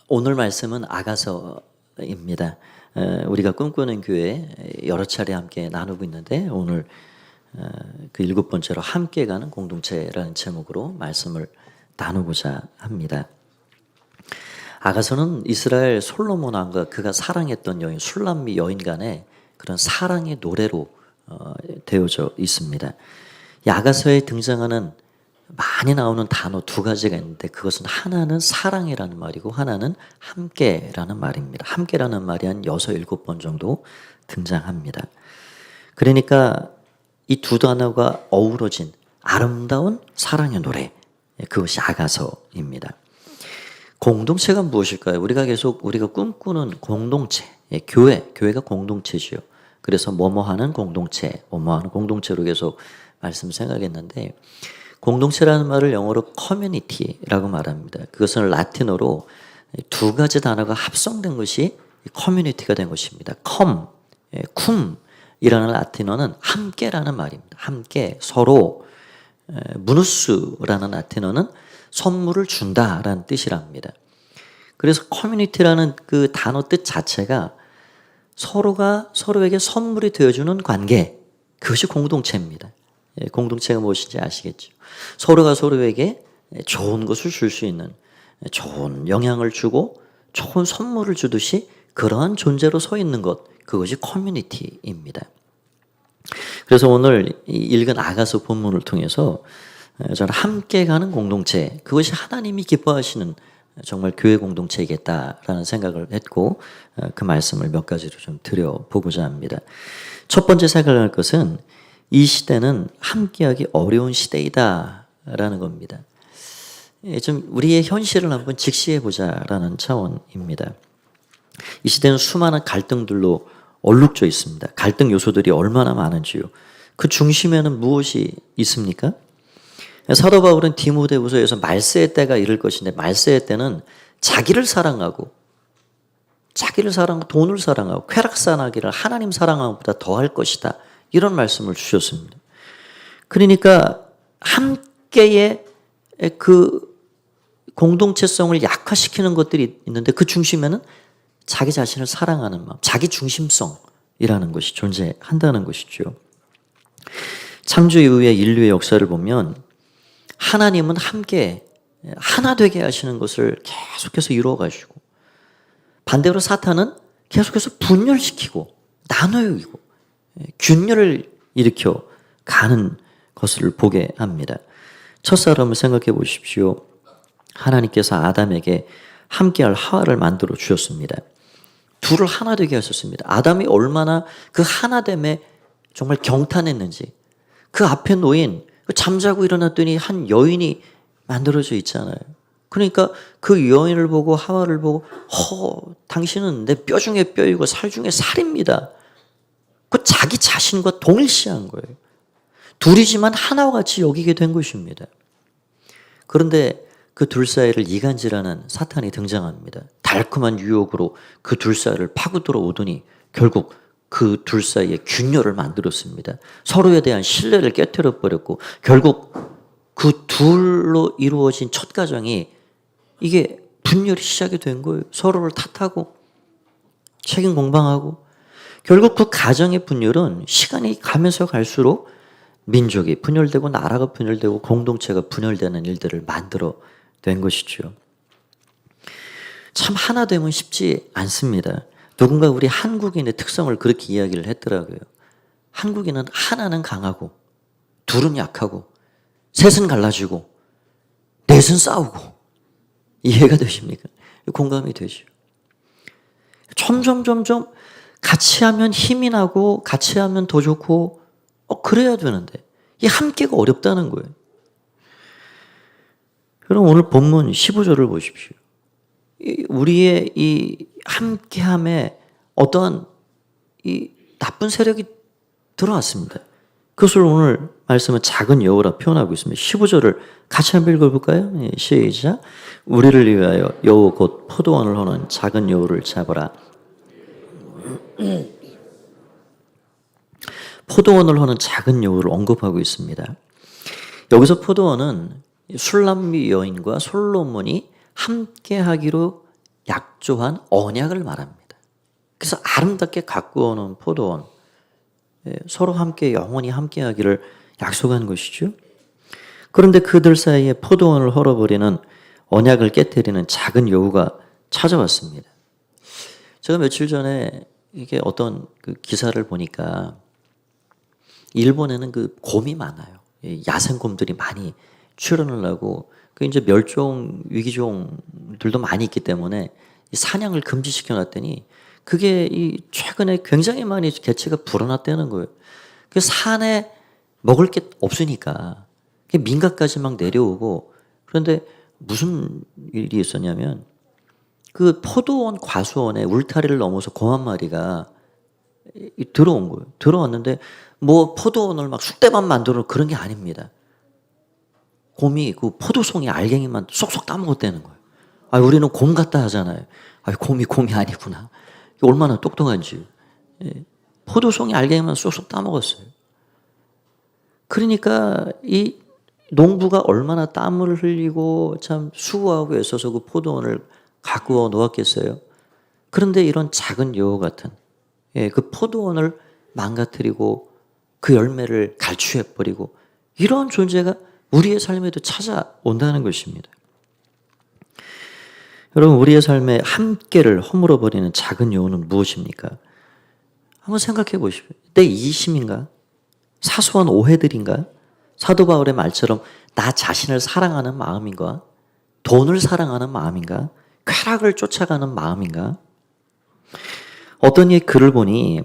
오늘 말씀은 아가서입니다. 우리가 꿈꾸는 교회 여러 차례 함께 나누고 있는데 오늘 그 7번째로 함께 가는 공동체라는 제목으로 말씀을 나누고자 합니다. 아가서는 이스라엘 솔로몬 왕과 그가 사랑했던 여인 술람미 여인 간의 그런 사랑의 노래로 되어져 있습니다. 이 아가서에 등장하는 많이 나오는 단어 두 가지가 있는데 그것은 하나는 사랑이라는 말이고 하나는 함께라는 말입니다. 함께라는 말이 한 6, 7번 정도 등장합니다. 그러니까 이 두 단어가 어우러진 아름다운 사랑의 노래, 그것이 아가서입니다. 공동체가 무엇일까요? 우리가 꿈꾸는 공동체, 교회가 공동체지요. 그래서 뭐뭐하는 공동체, 뭐뭐하는 공동체로 계속 말씀 생각했는데 공동체라는 말을 영어로 커뮤니티라고 말합니다. 그것은 라틴어로 두 가지 단어가 합성된 것이 커뮤니티가 된 것입니다. 쿰이라는 라틴어는 함께라는 말입니다. 함께, 서로. 무누스라는 라틴어는 선물을 준다라는 뜻이랍니다. 그래서 커뮤니티라는 그 단어 뜻 자체가 서로가 서로에게 선물이 되어주는 관계, 그것이 공동체입니다. 공동체가 무엇인지 아시겠죠? 서로가 서로에게 좋은 것을 줄 수 있는, 좋은 영향을 주고 좋은 선물을 주듯이 그러한 존재로 서 있는 것, 그것이 커뮤니티입니다. 그래서 오늘 읽은 아가서 본문을 통해서 저는 함께 가는 공동체, 그것이 하나님이 기뻐하시는 정말 교회 공동체이겠다라는 생각을 했고 그 말씀을 몇 가지로 좀 드려보고자 합니다. 첫 번째 생각할 것은 이 시대는 함께하기 어려운 시대이다라는 겁니다. 좀 우리의 현실을 한번 직시해보자라는 차원입니다. 이 시대는 수많은 갈등들로 얼룩져 있습니다. 갈등 요소들이 얼마나 많은지요. 그 중심에는 무엇이 있습니까? 사도 바울은 디모데후서에서 말세의 때가 이를 것인데 말세의 때는 자기를 사랑하고 돈을 사랑하고 쾌락사나기를 하나님 사랑함보다 더할 것이다. 이런 말씀을 주셨습니다. 그러니까 함께의 그 공동체성을 약화시키는 것들이 있는데 그 중심에는 자기 자신을 사랑하는 마음, 자기 중심성이라는 것이 존재한다는 것이죠. 창조 이후의 인류의 역사를 보면 하나님은 함께 하나 되게 하시는 것을 계속해서 이루어가시고 반대로 사탄은 계속해서 분열시키고 나눠이고 균열을 일으켜 가는 것을 보게 합니다. 첫사람을 생각해 보십시오. 하나님께서 아담에게 함께할 하와를 만들어 주셨습니다. 둘을 하나 되게 하셨습니다. 아담이 얼마나 그 하나됨에 정말 경탄했는지 그 앞에 놓인 잠자고 일어났더니 한 여인이 만들어져 있잖아요. 그러니까 그 여인을 보고 하와를 보고 당신은 내 뼈 중에 뼈이고 살 중에 살입니다. 그 자기 자신과 동일시한 거예요. 둘이지만 하나와 같이 여기게 된 것입니다. 그런데 그 둘 사이를 이간질하는 사탄이 등장합니다. 달콤한 유혹으로 그 둘 사이를 파고들어 오더니 결국 그 둘 사이에 균열을 만들었습니다. 서로에 대한 신뢰를 깨뜨려 버렸고 결국 그 둘로 이루어진 첫 가정이 이게 분열이 시작이 된 거예요. 서로를 탓하고 책임 공방하고 결국 그 가정의 분열은 시간이 가면서 갈수록 민족이 분열되고 나라가 분열되고 공동체가 분열되는 일들을 만들어 된 것이죠. 참 하나 되면 쉽지 않습니다. 누군가 우리 한국인의 특성을 그렇게 이야기를 했더라고요. 한국인은 하나는 강하고 둘은 약하고 셋은 갈라지고 넷은 싸우고. 이해가 되십니까? 공감이 되죠. 점점 같이 하면 힘이 나고 같이 하면 더 좋고 그래야 되는데 이 함께가 어렵다는 거예요. 여러분 오늘 본문 15절을 보십시오. 우리의 이 함께함에 어떠한 이 나쁜 세력이 들어왔습니다. 그것을 오늘 말씀은 작은 여우라 표현하고 있습니다. 15절을 같이 한번 읽어볼까요? 시작. 우리를 위하여 여우 곧 포도원을 허는 작은 여우를 잡아라. 포도원을 허는 작은 여우를 언급하고 있습니다. 여기서 포도원은 술람미 여인과 솔로몬이 함께하기로 약조한 언약을 말합니다. 그래서 아름답게 가꾸어놓은 포도원, 서로 함께 영원히 함께하기를 약속한 것이죠. 그런데 그들 사이에 포도원을 헐어버리는 언약을 깨뜨리는 작은 여우가 찾아왔습니다. 제가 며칠 전에 이게 어떤 그 기사를 보니까 일본에는 그 곰이 많아요. 야생곰들이 많이 출현을 하고 그 이제 멸종 위기종들도 많이 있기 때문에 사냥을 금지시켜 놨더니 그게 이 최근에 굉장히 많이 개체가 불어났다는 거예요. 그 산에 먹을 게 없으니까 민가까지 막 내려오고 그런데 무슨 일이 있었냐면 그 포도원 과수원에 울타리를 넘어서 곰 한 마리가 들어온 거예요. 들어왔는데 뭐 포도원을 막 쑥대밭 만들어 그런 게 아닙니다. 곰이 그 포도송이 알갱이만 쏙쏙 따먹었다는 거예요. 아, 우리는 곰 같다 하잖아요. 아, 곰이 아니구나. 얼마나 똑똑한지. 포도송이 알갱이만 쏙쏙 따먹었어요. 그러니까 이 농부가 얼마나 땀을 흘리고 참 수고하고 애써서 그 포도원을 가꾸어 놓았겠어요. 그런데 이런 작은 여우 같은 그 포도원을 망가뜨리고 그 열매를 갈취해버리고 이런 존재가 우리의 삶에도 찾아온다는 것입니다. 여러분, 우리의 삶에 함께를 허물어버리는 작은 여우는 무엇입니까? 한번 생각해 보십시오. 내 이심인가? 사소한 오해들인가? 사도 바울의 말처럼 나 자신을 사랑하는 마음인가? 돈을 사랑하는 마음인가? 쾌락을 쫓아가는 마음인가? 어떤 이의 글을 보니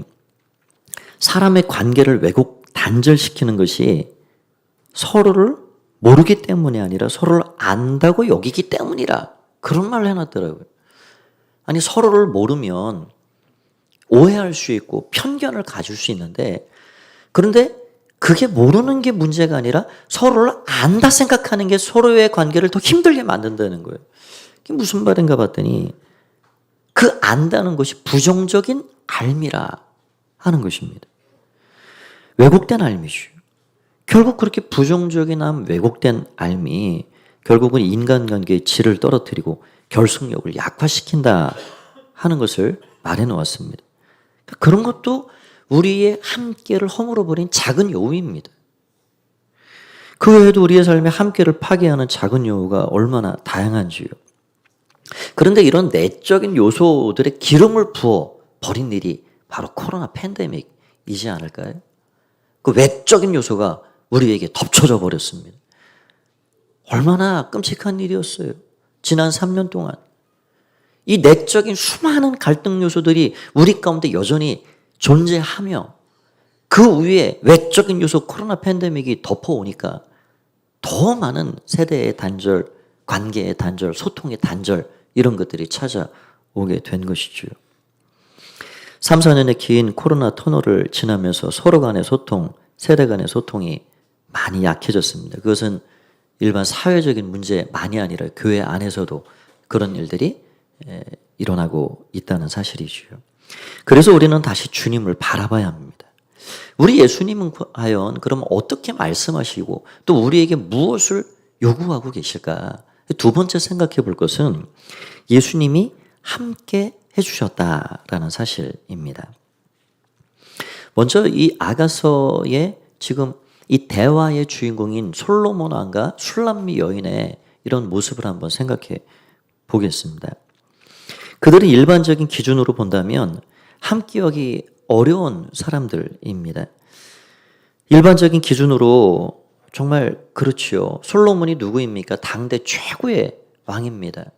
사람의 관계를 왜곡 단절시키는 것이 서로를 모르기 때문이 아니라 서로를 안다고 여기기 때문이라 그런 말을 해놨더라고요. 아니 서로를 모르면 오해할 수 있고 편견을 가질 수 있는데 그런데 그게 모르는 게 문제가 아니라 서로를 안다 생각하는 게 서로의 관계를 더 힘들게 만든다는 거예요. 그게 무슨 말인가 봤더니 그 안다는 것이 부정적인 알미라 하는 것입니다. 왜곡된 알미죠. 결국 그렇게 부정적인 왜곡된 알미 결국은 인간관계의 질을 떨어뜨리고 결속력을 약화시킨다 하는 것을 말해 놓았습니다. 그런 것도 우리의 함께를 허물어버린 작은 여우입니다. 그 외에도 우리의 삶에 함께를 파괴하는 작은 여우가 얼마나 다양한지요. 그런데 이런 내적인 요소들의 기름을 부어 버린 일이 바로 코로나 팬데믹이지 않을까요? 그 외적인 요소가 우리에게 덮쳐져 버렸습니다. 얼마나 끔찍한 일이었어요. 지난 3년 동안. 이 내적인 수많은 갈등 요소들이 우리 가운데 여전히 존재하며 그 위에 외적인 요소 코로나 팬데믹이 덮어오니까 더 많은 세대의 단절, 관계의 단절, 소통의 단절 이런 것들이 찾아오게 된 것이죠. 3, 4년의 긴 코로나 터널을 지나면서 서로 간의 소통, 세대 간의 소통이 많이 약해졌습니다. 그것은 일반 사회적인 문제만이 아니라 교회 안에서도 그런 일들이 일어나고 있다는 사실이죠. 그래서 우리는 다시 주님을 바라봐야 합니다. 우리 예수님은 과연 그럼 어떻게 말씀하시고 또 우리에게 무엇을 요구하고 계실까? 두 번째 생각해 볼 것은 예수님이 함께 해주셨다라는 사실입니다. 먼저 이 아가서의 지금 이 대화의 주인공인 솔로몬 왕과 술람미 여인의 이런 모습을 한번 생각해 보겠습니다. 그들은 일반적인 기준으로 본다면 함께하기 어려운 사람들입니다. 일반적인 기준으로 정말 그렇지요. 솔로몬이 누구입니까? 당대 최고의 왕입니다.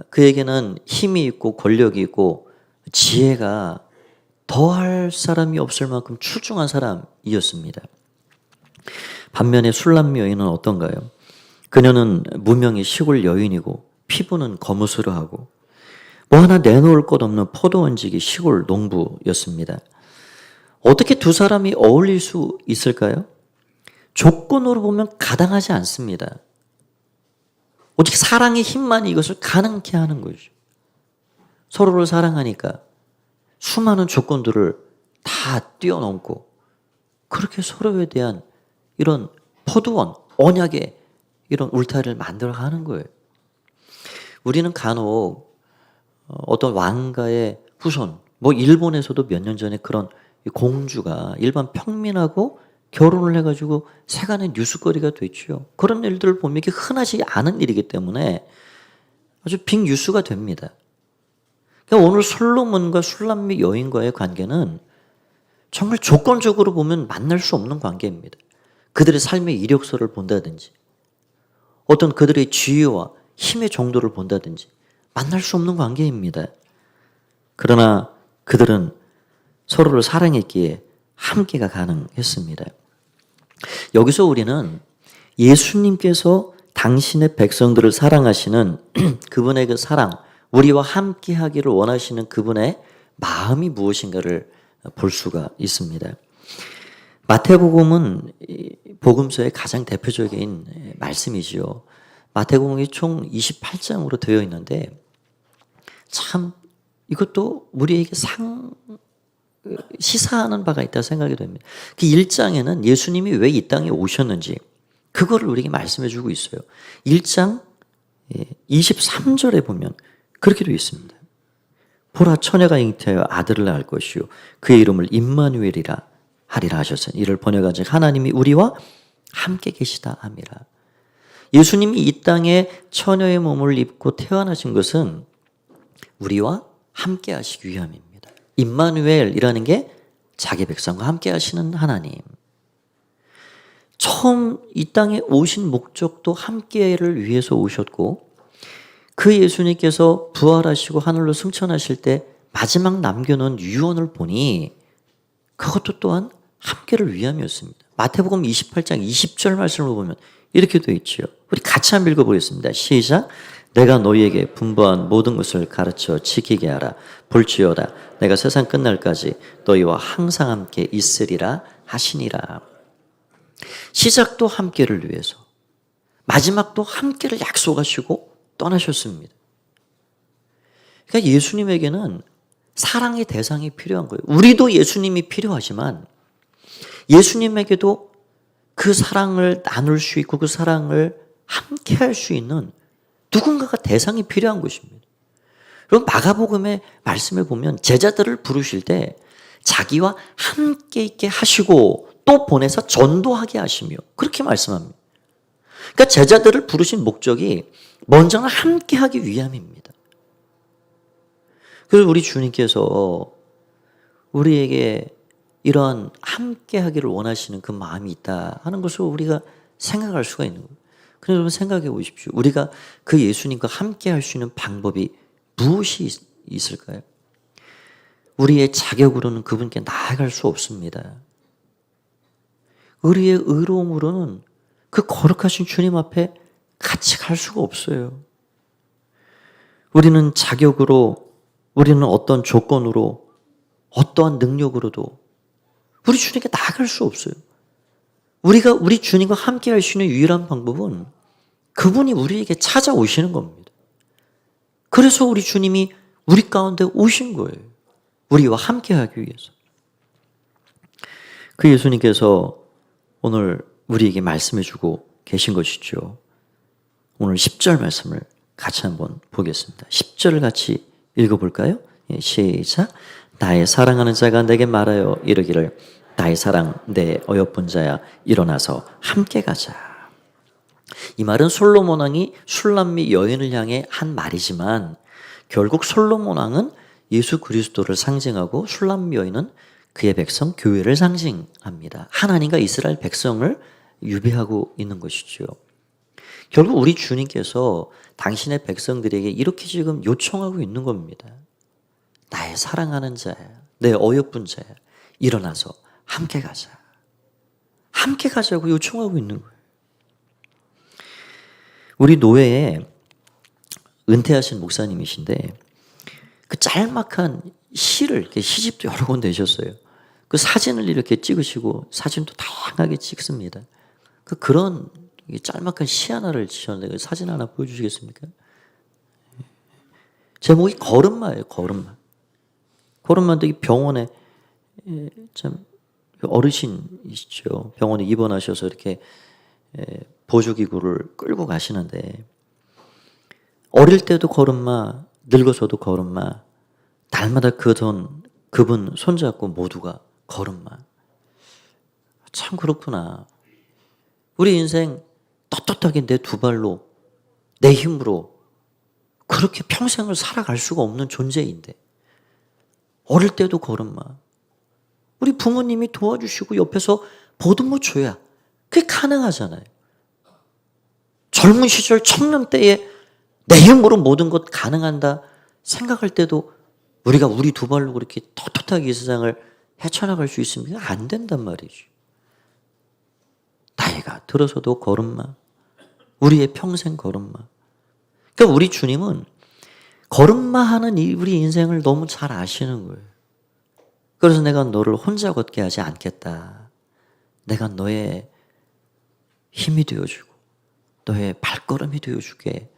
그에게는 힘이 있고 권력이 있고 지혜가 더할 사람이 없을 만큼 출중한 사람이었습니다. 반면에 술람미 여인은 어떤가요? 그녀는 무명의 시골 여인이고 피부는 거무스름하고 뭐 하나 내놓을 것 없는 포도원지기 시골 농부였습니다. 어떻게 두 사람이 어울릴 수 있을까요? 조건으로 보면 가당하지 않습니다. 오직 사랑의 힘만이 이것을 가능케 하는 거죠. 서로를 사랑하니까 수많은 조건들을 다 뛰어넘고 그렇게 서로에 대한 이런 포도원, 언약의 이런 울타리를 만들어가는 거예요. 우리는 간혹 어떤 왕가의 후손, 뭐 일본에서도 몇 년 전에 그런 공주가 일반 평민하고 결혼을 해가지고 세간의 뉴스거리가 됐죠. 그런 일들을 보면 이게 흔하지 않은 일이기 때문에 아주 빅뉴스가 됩니다. 그러니까 오늘 솔로몬과 술람미 여인과의 관계는 정말 조건적으로 보면 만날 수 없는 관계입니다. 그들의 삶의 이력서를 본다든지 어떤 그들의 지혜와 힘의 정도를 본다든지 만날 수 없는 관계입니다. 그러나 그들은 서로를 사랑했기에 함께가 가능했습니다. 여기서 우리는 예수님께서 당신의 백성들을 사랑하시는 그분의 그 사랑, 우리와 함께하기를 원하시는 그분의 마음이 무엇인가를 볼 수가 있습니다. 마태복음은 복음서의 가장 대표적인 말씀이지요. 마태복음이 총 28장으로 되어 있는데 참 이것도 우리에게 시사하는 바가 있다고 생각이 됩니다. 그 1장에는 예수님이 왜 이 땅에 오셨는지 그거를 우리에게 말씀해 주고 있어요. 1장 23절에 보면 그렇게 되어 있습니다. 보라 처녀가 잉태하여 아들을 낳을 것이요 그의 이름을 임마누엘이라 하리라 하셨어요. 이를 번역하자 하나님이 우리와 함께 계시다 함이라. 예수님이 이 땅에 처녀의 몸을 입고 태어나신 것은 우리와 함께 하시기 위함입니다. 임마누엘이라는 게 자기 백성과 함께 하시는 하나님. 처음 이 땅에 오신 목적도 함께를 위해서 오셨고 그 예수님께서 부활하시고 하늘로 승천하실 때 마지막 남겨놓은 유언을 보니 그것도 또한 함께를 위함이었습니다. 마태복음 28장 20절 말씀을 보면 이렇게 되어 있지요. 우리 같이 한번 읽어보겠습니다. 시작. 내가 너희에게 분부한 모든 것을 가르쳐 지키게 하라. 볼지어다 내가 세상 끝날까지 너희와 항상 함께 있으리라 하시니라. 시작도 함께를 위해서, 마지막도 함께를 약속하시고 떠나셨습니다. 그러니까 예수님에게는 사랑의 대상이 필요한 거예요. 우리도 예수님이 필요하지만 예수님에게도 그 사랑을 나눌 수 있고 그 사랑을 함께 할 수 있는 누군가가 대상이 필요한 것입니다. 그럼 마가복음의 말씀에 보면 제자들을 부르실 때 자기와 함께 있게 하시고 또 보내서 전도하게 하시며 그렇게 말씀합니다. 그러니까 제자들을 부르신 목적이 먼저는 함께 하기 위함입니다. 그래서 우리 주님께서 우리에게 이러한 함께 하기를 원하시는 그 마음이 있다 하는 것을 우리가 생각할 수가 있는 거예요. 그래서 여러분 생각해 보십시오. 우리가 그 예수님과 함께 할 수 있는 방법이 무엇이 있을까요? 우리의 자격으로는 그분께 나아갈 수 없습니다. 우리의 의로움으로는 그 거룩하신 주님 앞에 같이 갈 수가 없어요. 우리는 자격으로, 우리는 어떤 조건으로, 어떠한 능력으로도 우리 주님께 나아갈 수 없어요. 우리가 우리 주님과 함께 할 수 있는 유일한 방법은 그분이 우리에게 찾아오시는 겁니다. 그래서 우리 주님이 우리 가운데 오신 거예요. 우리와 함께 하기 위해서. 그 예수님께서 오늘 우리에게 말씀해 주고 계신 것이죠. 오늘 10절 말씀을 같이 한번 보겠습니다. 10절을 같이 읽어볼까요? 시작. 나의 사랑하는 자가 내게 말하여 이르기를 나의 사랑 내 어여쁜 자야 일어나서 함께 가자. 이 말은 솔로몬 왕이 술람미 여인을 향해 한 말이지만 결국 솔로몬 왕은 예수 그리스도를 상징하고 술람미 여인은 그의 백성 교회를 상징합니다. 하나님과 이스라엘 백성을 유배하고 있는 것이죠. 결국 우리 주님께서 당신의 백성들에게 이렇게 지금 요청하고 있는 겁니다. 나의 사랑하는 자야, 내 어여쁜 자야, 일어나서 함께 가자. 함께 가자고 요청하고 있는 거예요. 우리 노회에 은퇴하신 목사님이신데 그 짤막한 시를 이렇게 시집도 여러 권 내셨어요. 그 사진을 이렇게 찍으시고 사진도 다양하게 찍습니다. 그런 짤막한 시 하나를 지셨는데 그 사진 하나 보여주시겠습니까? 제목이 걸음마예요. 걸음마. 걸음마인데 병원에 참 어르신이시죠. 병원에 입원하셔서 이렇게 보조기구를 끌고 가시는데 어릴 때도 걸음마, 늙어서도 걸음마. 날마다 그분 손잡고 모두가 걸음마. 참 그렇구나. 우리 인생 떳떳하게 내 두 발로 내 힘으로 그렇게 평생을 살아갈 수가 없는 존재인데 어릴 때도 걸음마. 우리 부모님이 도와주시고 옆에서 보듬어 줘야 그게 가능하잖아요. 젊은 시절 청년 때에 내 힘으로 모든 것 가능한다 생각할 때도 우리가 우리 두 발로 그렇게 떳떳하게 이 세상을 헤쳐나갈 수 있으면 안 된단 말이죠. 나이가 들어서도 걸음마. 우리의 평생 걸음마. 그러니까 우리 주님은 걸음마하는 우리 인생을 너무 잘 아시는 거예요. 그래서 내가 너를 혼자 걷게 하지 않겠다. 내가 너의 힘이 되어주고 너의 발걸음이 되어주게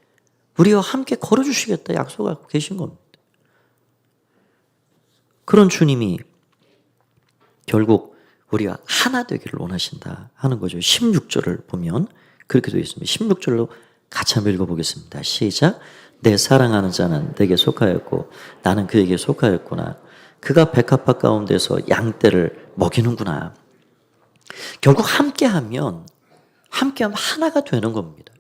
우리와 함께 걸어주시겠다 약속하고 계신 겁니다. 그런 주님이 결국 우리와 하나 되기를 원하신다 하는 거죠. 16절을 보면 그렇게 되어 있습니다. 16절로 같이 한번 읽어보겠습니다. 시작. 내 사랑하는 자는 내게 속하였고 나는 그에게 속하였구나. 그가 백합화 가운데서 양떼를 먹이는구나. 결국 함께하면 하나가 되는 겁니다.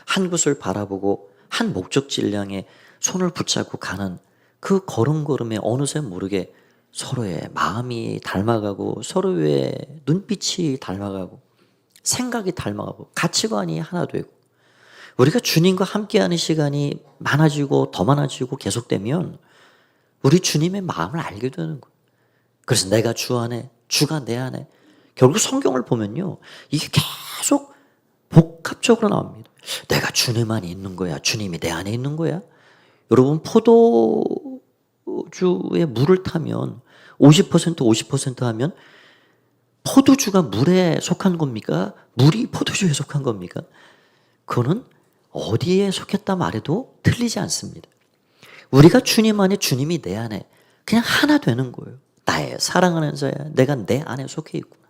한 곳을 바라보고 한 목적지를 향해 손을 붙잡고 가는 그 걸음걸음에 어느새 모르게 서로의 마음이 닮아가고 서로의 눈빛이 닮아가고 생각이 닮아가고 가치관이 하나 되고 우리가 주님과 함께하는 시간이 많아지고 더 많아지고 계속되면 우리 주님의 마음을 알게 되는 거예요. 그래서 내가 주 안에, 주가 내 안에. 결국 성경을 보면요. 이게 계속 복합적으로 나옵니다. 내가 주님 안에 있는 거야. 주님이 내 안에 있는 거야. 여러분 포도주에 물을 타면 50% 하면 포도주가 물에 속한 겁니까? 물이 포도주에 속한 겁니까? 그거는 어디에 속했다 말해도 틀리지 않습니다. 우리가 주님 안에 주님이 내 안에 그냥 하나 되는 거예요. 나의 사랑하는 자야. 내가 내 안에 속해 있구나.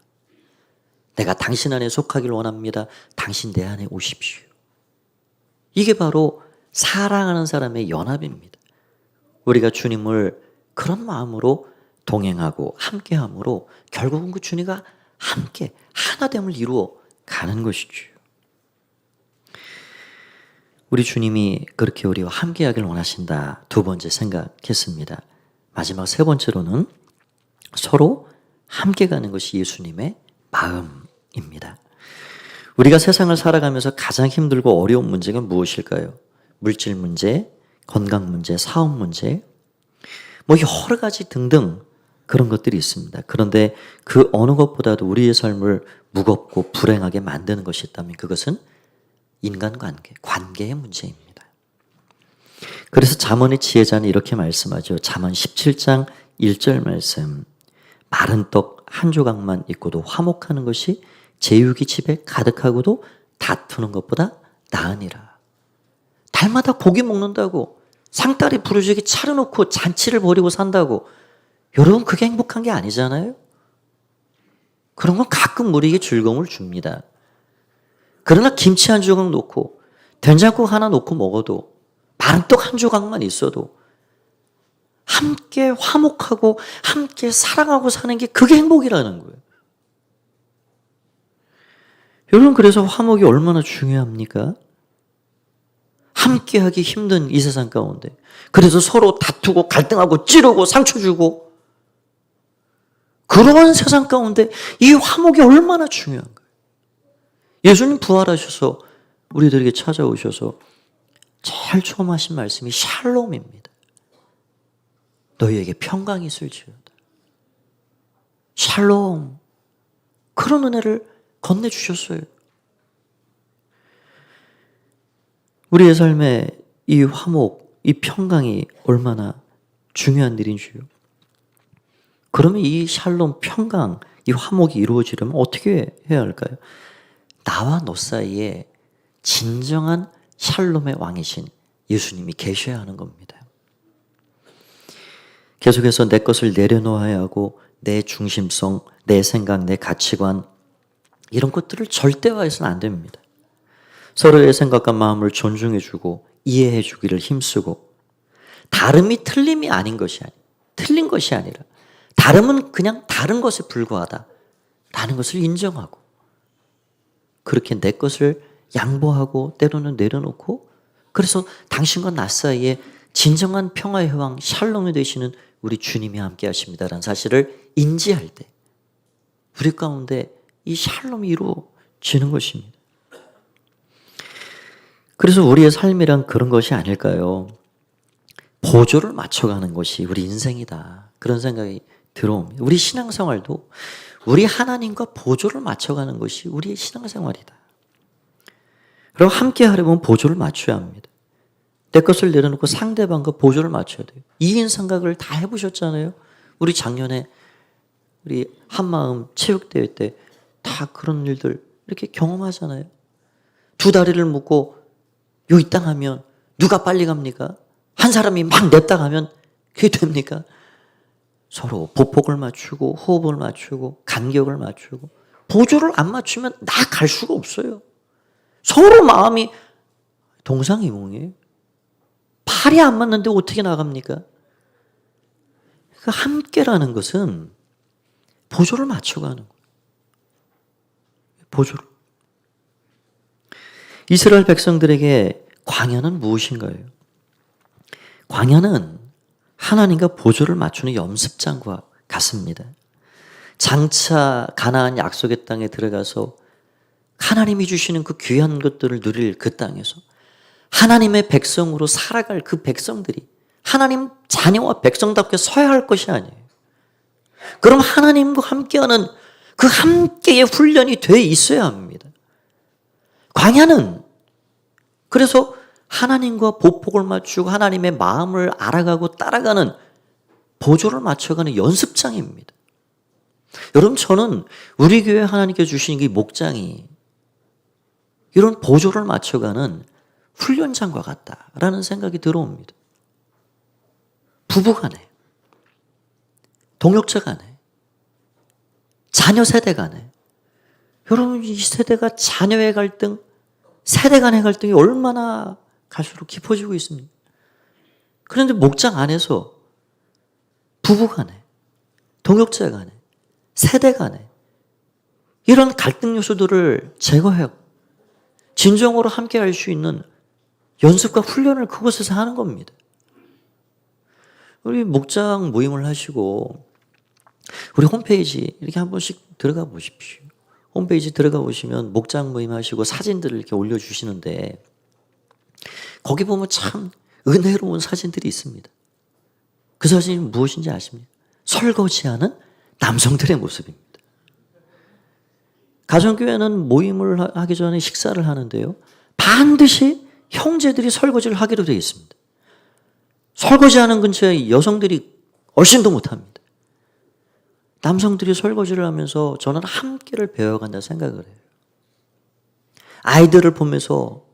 내가 당신 안에 속하길 원합니다. 당신 내 안에 오십시오. 이게 바로 사랑하는 사람의 연합입니다. 우리가 주님을 그런 마음으로 동행하고 함께함으로 결국은 그 주님과 함께 하나됨을 이루어 가는 것이죠. 우리 주님이 그렇게 우리와 함께하길 원하신다. 두 번째 생각했습니다. 마지막 세 번째로는 서로 함께 가는 것이 예수님의 마음입니다. 우리가 세상을 살아가면서 가장 힘들고 어려운 문제가 무엇일까요? 물질 문제, 건강 문제, 사업 문제, 여러 가지 등등 그런 것들이 있습니다. 그런데 그 어느 것보다도 우리의 삶을 무겁고 불행하게 만드는 것이 있다면 그것은 인간관계, 관계의 문제입니다. 그래서 잠언의 지혜자는 이렇게 말씀하죠. 잠언 17장 1절 말씀. 마른 떡 한 조각만 있고도 화목하는 것이 제육이 집에 가득하고도 다투는 것보다 나으니라. 달마다 고기 먹는다고 상다리 부르주기 차려놓고 잔치를 벌이고 산다고 여러분 그게 행복한 게 아니잖아요. 그런 건 가끔 우리에게 즐거움을 줍니다. 그러나 김치 한 조각 놓고 된장국 하나 놓고 먹어도 마른 떡 한 조각만 있어도 함께 화목하고 함께 사랑하고 사는 게 그게 행복이라는 거예요. 여러분 그래서 화목이 얼마나 중요합니까? 함께하기 힘든 이 세상 가운데 그래서 서로 다투고 갈등하고 찌르고 상처 주고 그러한 세상 가운데 이 화목이 얼마나 중요한 거예요. 예수님 부활하셔서 우리들에게 찾아오셔서 제일 처음 하신 말씀이 샬롬입니다. 너희에게 평강이 있을지어다. 샬롬. 그런 은혜를 건네주셨어요. 우리의 삶에 이 화목, 이 평강이 얼마나 중요한 일인지요. 그러면 이 샬롬, 평강, 이 화목이 이루어지려면 어떻게 해야 할까요? 나와 너 사이에 진정한 샬롬의 왕이신 예수님이 계셔야 하는 겁니다. 계속해서 내 것을 내려놓아야 하고 내 중심성, 내 생각, 내 가치관 이런 것들을 절대화해서는 안 됩니다. 서로의 생각과 마음을 존중해주고 이해해주기를 힘쓰고 다름이 틀림이 아닌 것이 아니라, 틀린 것이 아니라 다름은 그냥 다른 것에 불과하다라는 것을 인정하고, 그렇게 내 것을 양보하고 때로는 내려놓고, 그래서 당신과 나 사이에 진정한 평화의 왕 샬롬이 되시는 우리 주님이 함께 하십니다라는 사실을 인지할 때 우리 가운데 이 샬롬이 이루어지는 것입니다. 그래서 우리의 삶이란 그런 것이 아닐까요? 보조를 맞춰가는 것이 우리 인생이다, 그런 생각이 들어옵니다. 우리 신앙생활도 우리 하나님과 보조를 맞춰가는 것이 우리의 신앙생활이다. 그리고 함께 하려면 보조를 맞춰야 합니다. 내 것을 내려놓고 상대방과 보조를 맞춰야 돼요. 2인 삼각을 다 해보셨잖아요. 우리 작년에 우리 한마음 체육대회 때 다 그런 일들 이렇게 경험하잖아요. 두 다리를 묶고 여기 땅 하면 누가 빨리 갑니까? 한 사람이 막 냈다 가면 그게 됩니까? 서로 보폭을 맞추고 호흡을 맞추고 간격을 맞추고, 보조를 안 맞추면 나갈 수가 없어요. 서로 마음이 동상이몽이에요. 팔이 안 맞는데 어떻게 나갑니까? 그 함께라는 것은 보조를 맞춰가는 거예요. 보조를. 이스라엘 백성들에게 광야는 무엇인가요? 광야는 하나님과 보조를 맞추는 연습장과 같습니다. 장차 가나안 약속의 땅에 들어가서 하나님이 주시는 그 귀한 것들을 누릴 그 땅에서 하나님의 백성으로 살아갈 그 백성들이 하나님 자녀와 백성답게 서야 할 것이 아니에요. 그럼 하나님과 함께하는 그 함께의 훈련이 돼 있어야 합니다. 광야는 그래서 하나님과 보폭을 맞추고 하나님의 마음을 알아가고 따라가는 보조를 맞춰가는 연습장입니다. 여러분, 저는 우리 교회 하나님께 주신 이 목장이 이런 보조를 맞춰가는 훈련장과 같다라는 생각이 들어옵니다. 부부 간에, 동역자 간에, 자녀 세대 간에. 여러분, 이 세대가 자녀의 갈등, 세대 간의 갈등이 얼마나 갈수록 깊어지고 있습니다. 그런데 목장 안에서 부부 간에, 동역자 간에, 세대 간에 이런 갈등 요소들을 제거하고 진정으로 함께 할 수 있는 연습과 훈련을 그곳에서 하는 겁니다. 우리 목장 모임을 하시고 우리 홈페이지 이렇게 한 번씩 들어가 보십시오. 홈페이지 들어가 보시면 목장 모임 하시고 사진들을 이렇게 올려주시는데 거기 보면 참 은혜로운 사진들이 있습니다. 그 사진이 무엇인지 아십니까? 설거지하는 남성들의 모습입니다. 가정교회는 모임을 하기 전에 식사를 하는데요, 반드시 형제들이 설거지를 하기로 되어 있습니다. 설거지하는 근처에 여성들이 얼씬도 못합니다. 남성들이 설거지를 하면서 저는 함께를 배워간다 생각을 해요. 아이들을 보면서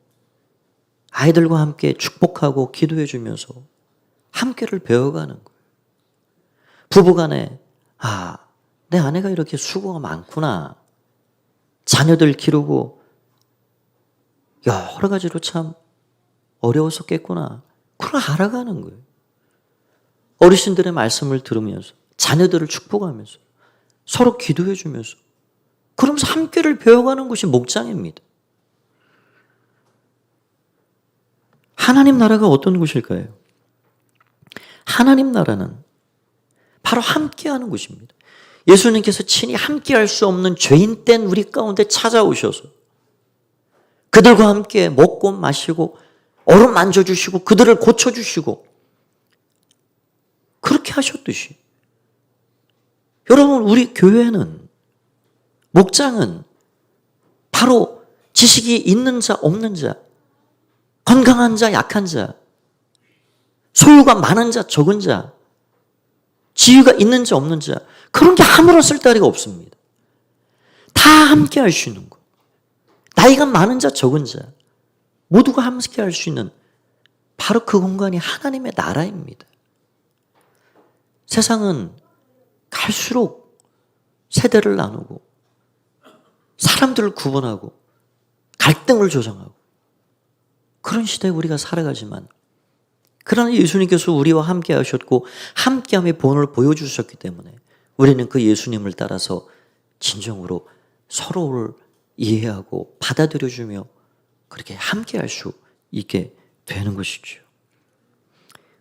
아이들과 함께 축복하고 기도해 주면서 함께를 배워가는 거예요. 부부간에 내 아내가 이렇게 수고가 많구나, 자녀들 기르고 여러 가지로 참 어려웠었겠구나, 그걸 알아가는 거예요. 어르신들의 말씀을 들으면서 자녀들을 축복하면서 서로 기도해 주면서 그러면서 함께를 배워가는 것이 목장입니다. 하나님 나라가 어떤 곳일까요? 하나님 나라는 바로 함께하는 곳입니다. 예수님께서 친히 함께할 수 없는 죄인된 우리 가운데 찾아오셔서 그들과 함께 먹고 마시고 얼음 만져주시고 그들을 고쳐주시고 그렇게 하셨듯이, 여러분, 우리 교회는, 목장은 바로 지식이 있는 자 없는 자, 건강한 자 약한 자, 소유가 많은 자 적은 자, 지위가 있는 자 없는 자, 그런 게 아무런 쓸데리가 없습니다. 다 함께 할 수 있는 것. 나이가 많은 자 적은 자 모두가 함께 할 수 있는 바로 그 공간이 하나님의 나라입니다. 세상은 갈수록 세대를 나누고 사람들을 구분하고 갈등을 조장하고 그런 시대에 우리가 살아가지만 그러나 예수님께서 우리와 함께 하셨고 함께함의 본을 보여주셨기 때문에 우리는 그 예수님을 따라서 진정으로 서로를 이해하고 받아들여주며 그렇게 함께할 수 있게 되는 것이죠.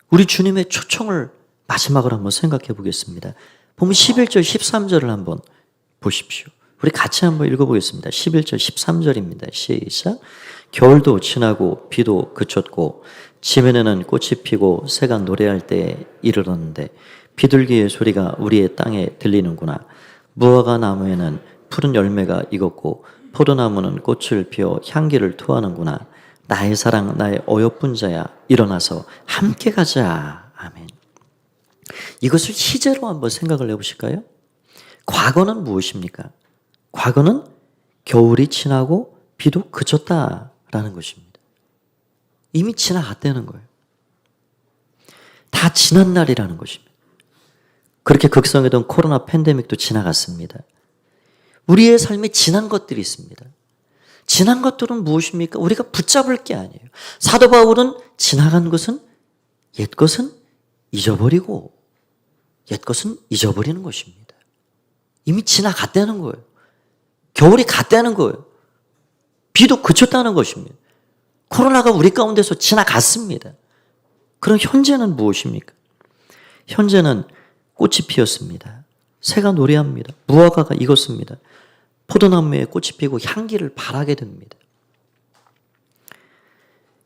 우리 주님의 초청을 마지막으로 한번 생각해 보겠습니다. 보면 11절 13절을 한번 보십시오. 우리 같이 한번 읽어보겠습니다. 11절 13절입니다. 시작. 겨울도 지나고 비도 그쳤고 지면에는 꽃이 피고 새가 노래할 때에 이르렀는데 비둘기의 소리가 우리의 땅에 들리는구나. 무화과 나무에는 푸른 열매가 익었고 포도나무는 꽃을 피워 향기를 토하는구나. 나의 사랑 나의 어여쁜 자야 일어나서 함께 가자. 아멘. 이것을 시제로 한번 생각을 해보실까요? 과거는 무엇입니까? 과거는 겨울이 지나고 비도 그쳤다라는 것입니다. 이미 지나갔다는 거예요. 다 지난 날이라는 것입니다. 그렇게 극성했던 코로나 팬데믹도 지나갔습니다. 우리의 삶에 지난 것들이 있습니다. 지난 것들은 무엇입니까? 우리가 붙잡을 게 아니에요. 사도 바울은 지나간 것은 옛 것은 잊어버리고 옛 것은 잊어버리는 것입니다. 이미 지나갔다는 거예요. 겨울이 갔다는 거예요. 비도 그쳤다는 것입니다. 코로나가 우리 가운데서 지나갔습니다. 그럼 현재는 무엇입니까? 현재는 꽃이 피었습니다. 새가 노래합니다. 무화과가 익었습니다. 포도나무에 꽃이 피고 향기를 발하게 됩니다.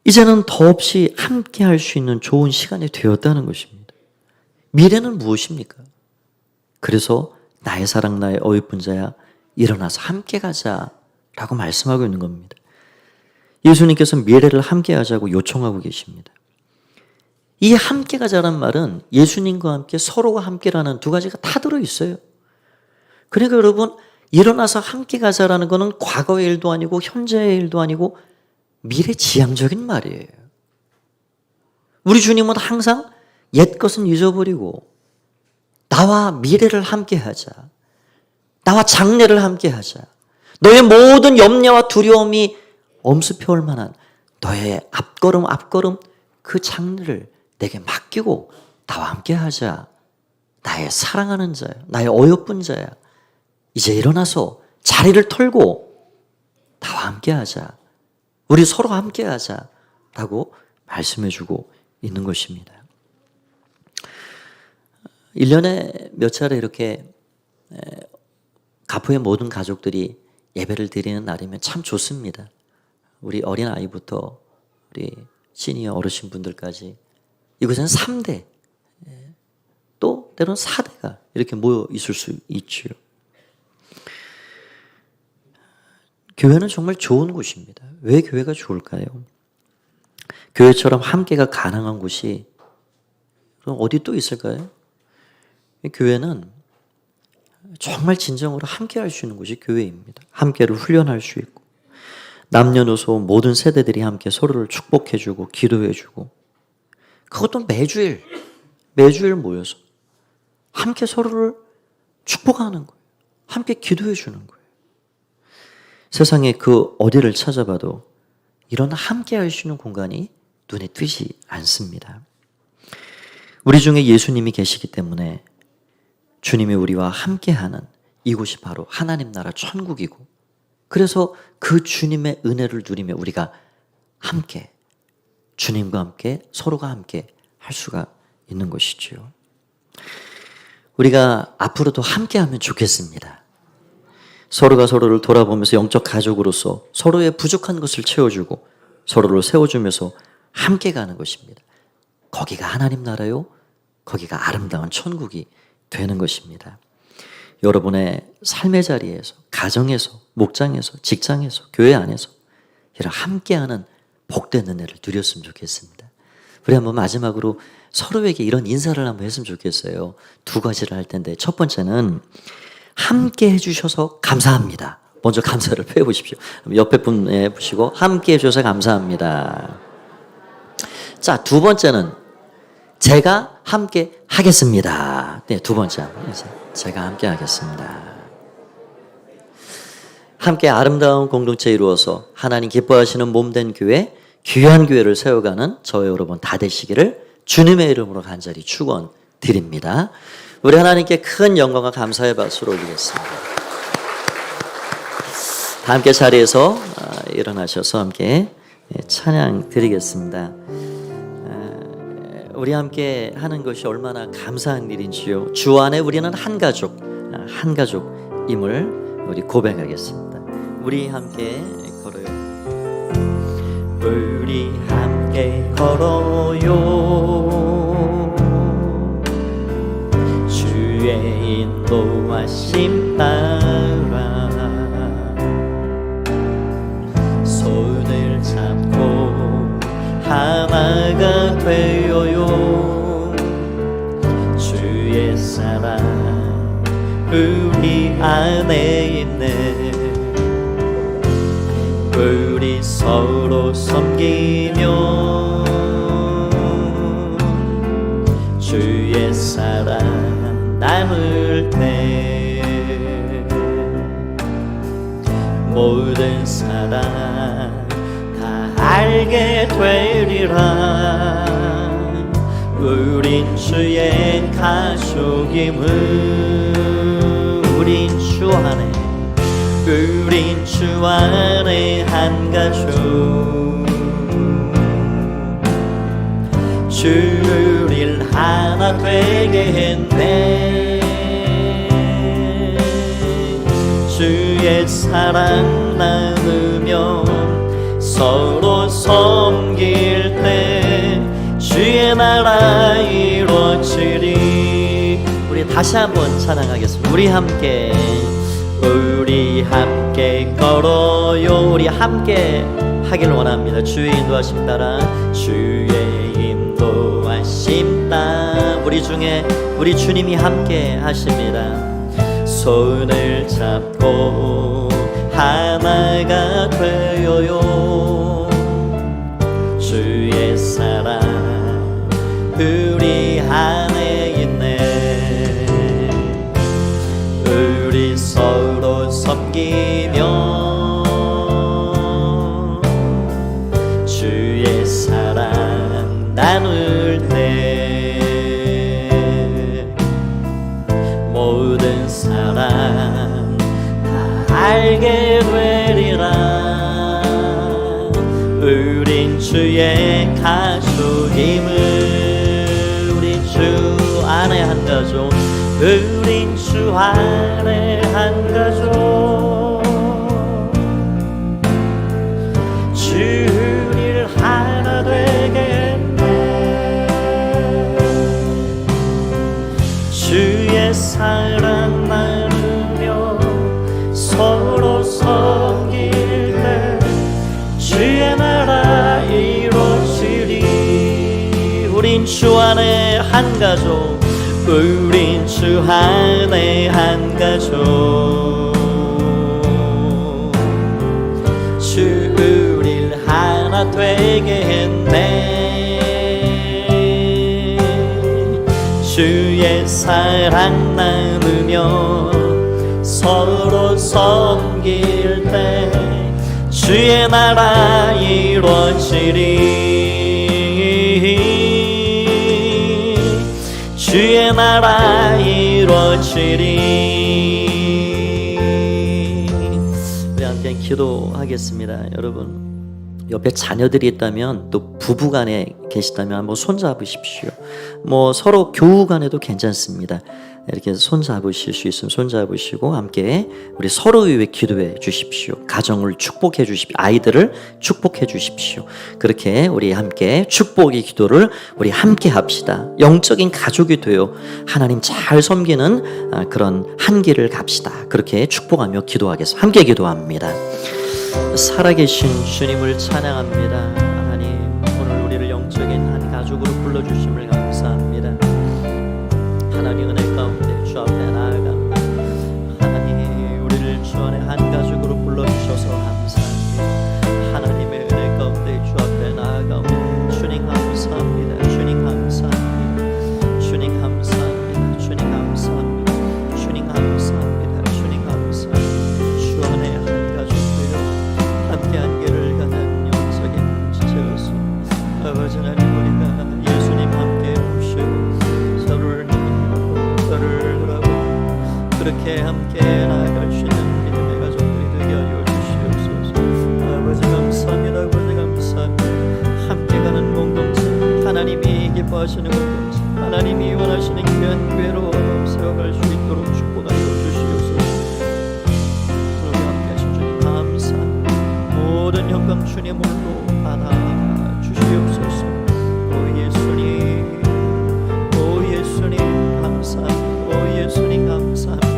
이제는 더없이 함께 할 수 있는 좋은 시간이 되었다는 것입니다. 미래는 무엇입니까? 그래서 나의 사랑 나의 어여쁜 자야 일어나서 함께 가자라고 말씀하고 있는 겁니다. 예수님께서 미래를 함께 하자고 요청하고 계십니다. 이 함께 가자라는 말은 예수님과 함께 서로가 함께라는 두 가지가 다 들어있어요. 그러니까 여러분 일어나서 함께 가자라는 것은 과거의 일도 아니고 현재의 일도 아니고 미래지향적인 말이에요. 우리 주님은 항상 옛 것은 잊어버리고 나와 미래를 함께 하자. 나와 장래를 함께 하자. 너의 모든 염려와 두려움이 엄습해올 만한 너의 앞걸음 그 장래를 내게 맡기고 나와 함께 하자. 나의 사랑하는 자야. 나의 어여쁜 자야. 이제 일어나서 자리를 털고 나와 함께 하자. 우리 서로 함께 하자. 라고 말씀해주고 있는 것입니다. 1년에 몇 차례 이렇게 가포의 모든 가족들이 예배를 드리는 날이면 참 좋습니다. 우리 어린아이부터 우리 시니어 어르신분들까지 이곳에는 3대 또 때로는 4대가 이렇게 모여 있을 수 있죠. 교회는 정말 좋은 곳입니다. 왜 교회가 좋을까요? 교회처럼 함께가 가능한 곳이 그럼 어디 또 있을까요? 교회는 정말 진정으로 함께 할 수 있는 곳이 교회입니다. 함께를 훈련할 수 있고 남녀노소 모든 세대들이 함께 서로를 축복해주고 기도해주고 그것도 매주일 모여서 함께 서로를 축복하는 거예요. 함께 기도해주는 거예요. 세상에 그 어디를 찾아봐도 이런 함께 할 수 있는 공간이 눈에 띄지 않습니다. 우리 중에 예수님이 계시기 때문에 주님이 우리와 함께하는 이곳이 바로 하나님 나라 천국이고 그래서 그 주님의 은혜를 누리며 우리가 함께 주님과 함께 서로가 함께 할 수가 있는 것이지요. 우리가 앞으로도 함께하면 좋겠습니다. 서로가 서로를 돌아보면서 영적 가족으로서 서로의 부족한 것을 채워주고 서로를 세워주면서 함께 가는 것입니다. 거기가 하나님 나라요. 거기가 아름다운 천국이 되는 것입니다. 여러분의 삶의 자리에서, 가정에서, 목장에서, 직장에서, 교회 안에서 이런 함께하는 복된 은혜를 누렸으면 좋겠습니다. 우리 한번 마지막으로 서로에게 이런 인사를 한번 했으면 좋겠어요. 두 가지를 할 텐데 첫 번째는 함께 해주셔서 감사합니다. 먼저 감사를 표해보십시오. 옆에 분 보시고 함께 해주셔서 감사합니다. 자, 두 번째는 제가 함께 하겠습니다. 네, 두 번째. 제가 함께 하겠습니다. 함께 아름다운 공동체 이루어서 하나님 기뻐하시는 몸된 교회, 귀한 교회를 세워가는 저와 여러분 다 되시기를 주님의 이름으로 간절히 축원드립니다. 우리 하나님께 큰 영광과 감사의 박수를 올리겠습니다. 함께 자리에서 일어나셔서 함께 찬양 드리겠습니다. 우리 함께 하는 것이 얼마나 감사한 일인지요. 주 안에 우리는 한 가족임을 우리 고백하겠습니다. 우리 함께 걸어요. 우리 함께 걸어요. 주의 인도하심 따라 손을 잡고 하나가 되어요. 주의 사랑 우리 안에 있네. 우리 서로 섬기며 주의 사랑 나눌 때 모든 사랑 다 알게 되리라. 우린 주의 가족임을 우린 주 안에 우린 주 안에 한 가족. 주 우릴 하나 되게 했네. 주의 사랑 나누며 서로 섬길 때 주의 나라 이루어지리. 우리 다시 한번 찬양하겠습니다. 우리 함께 걸어요. 우리 함께 하길 원합니다. 주의 인도하심 따라 주의 인도하심 따라 우리 중에 우리 주님이 함께 하십니다. 손을 잡고 하나가 되어요. 주의 사랑 우리 안에 있네. 우리 서로 섬기며 주의 사랑 나눌 때 모든 사랑 다 알게 되리라. 우린 주의 가족임을 우리 주 안에 한 가족. 우린 주 안에 한 가족. 주를 하나 되게 했네. 주의 사랑 나누며 서로 섬길 때 주의 나라 이루어지리. 우린 주 안에 한 가족. 우린 주 안에 한 가족. 주 우릴 하나 되게 했네. 주의 사랑 나누며 서로 섬길 때 주의 나라 이루어지리. 주의 나라 이루어지리. 우리 함께 기도하겠습니다. 여러분 옆에 자녀들이 있다면 또 부부간에 계시다면 한번 손잡으십시오. 뭐 서로 교우간에도 괜찮습니다. 이렇게 손잡으실 수 있으면 손잡으시고 함께 우리 서로 위해 기도해 주십시오. 가정을 축복해 주십시오. 아이들을 축복해 주십시오. 그렇게 우리 함께 축복의 기도를 우리 함께 합시다. 영적인 가족이 되어 하나님 잘 섬기는 그런 한 길을 갑시다. 그렇게 축복하며 기도하겠습니다. 함께 기도합니다. 살아계신 주님을 찬양합니다. 하나님 오늘 우리를 영적인 한 가족으로 불러주심을 감사합니다. 하나님 은혜 가운데 주 앞에 나아갑니다. 하나님 우리를 주 안에 한 가족으로 불러주셔서 감사합니다. 하나님의 은혜 가운데 주 앞에 나아갑니다. 주님 감사합니다. 주님 감사합니다. 주님 감사합니다. 주님 감사합니다. 주님 감사합니다. 주님 감사합니다. 주 안에 한 가족 되어 함께 한계를 가는 영적인 지체로서 아버지 하나님 우리가 예수님 함께 그렇게 함께 나아갈 수 있는 믿음의 가정들이 되게 하여 주시옵소서. 아버지 감사합니다. 아버지 감사합니다. 함께 가는 공동체, 하나님이 기뻐하시는 공동체, 하나님이 원하시는 귀한 교회로 세워갈 수 있도록 축복하여 주시옵소서. 우리 함께 하신 주님 감사합니다. 모든 영광 주님으로 받아 주시옵소서. 오 예수님, 오 예수님 감사합니다. 오 예수님 감사합니다.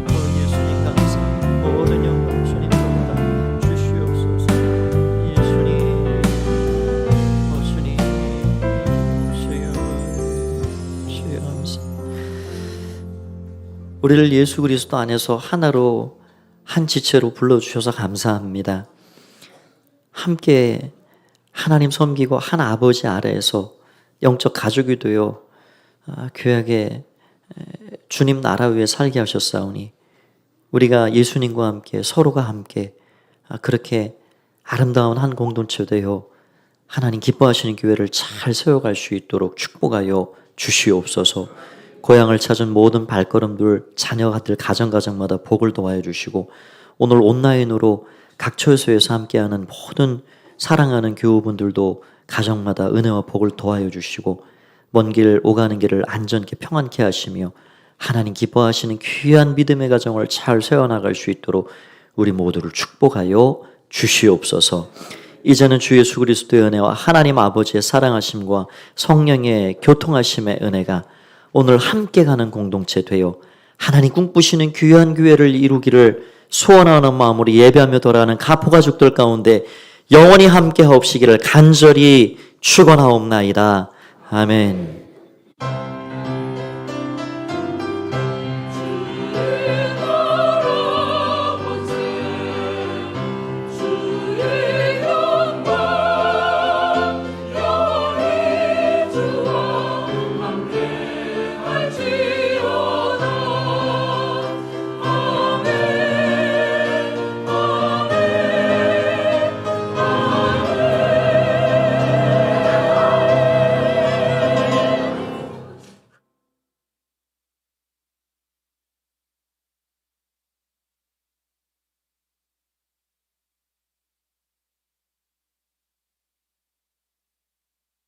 오 예수님 감사합니다. 모든 영광 주님으로 받아 주시옵소서. 예수님, 오 주님, 주여 감사합니다. 우리를 예수 그리스도 안에서 하나로 한 지체로 불러주셔서 감사합니다. 함께 하나님 섬기고 한 아버지 아래에서 영적 가족이 되어 귀하게 주님 나라 위에 살게 하셨사오니 우리가 예수님과 함께 서로가 함께 그렇게 아름다운 한 공동체 되어 하나님 기뻐하시는 교회를 잘 세워갈 수 있도록 축복하여 주시옵소서. 고향을 찾은 모든 발걸음들 자녀들 가정마다 복을 도와여 주시고 오늘 온라인으로 각 처소에서 함께하는 모든 사랑하는 교우분들도 가정마다 은혜와 복을 도와여 주시고 먼 길 오가는 길을 안전케 평안케 하시며 하나님 기뻐하시는 귀한 믿음의 가정을 잘 세워나갈 수 있도록 우리 모두를 축복하여 주시옵소서. 이제는 주 예수 그리스도의 은혜와 하나님 아버지의 사랑하심과 성령의 교통하심의 은혜가 오늘 함께 가는 공동체 되어 하나님 꿈꾸시는 귀한 교회를 이루기를 소원하는 마음으로 예배하며 돌아가는 가포가족들 가운데 영원히 함께 하옵시기를 간절히 축원하옵나이다. 아멘.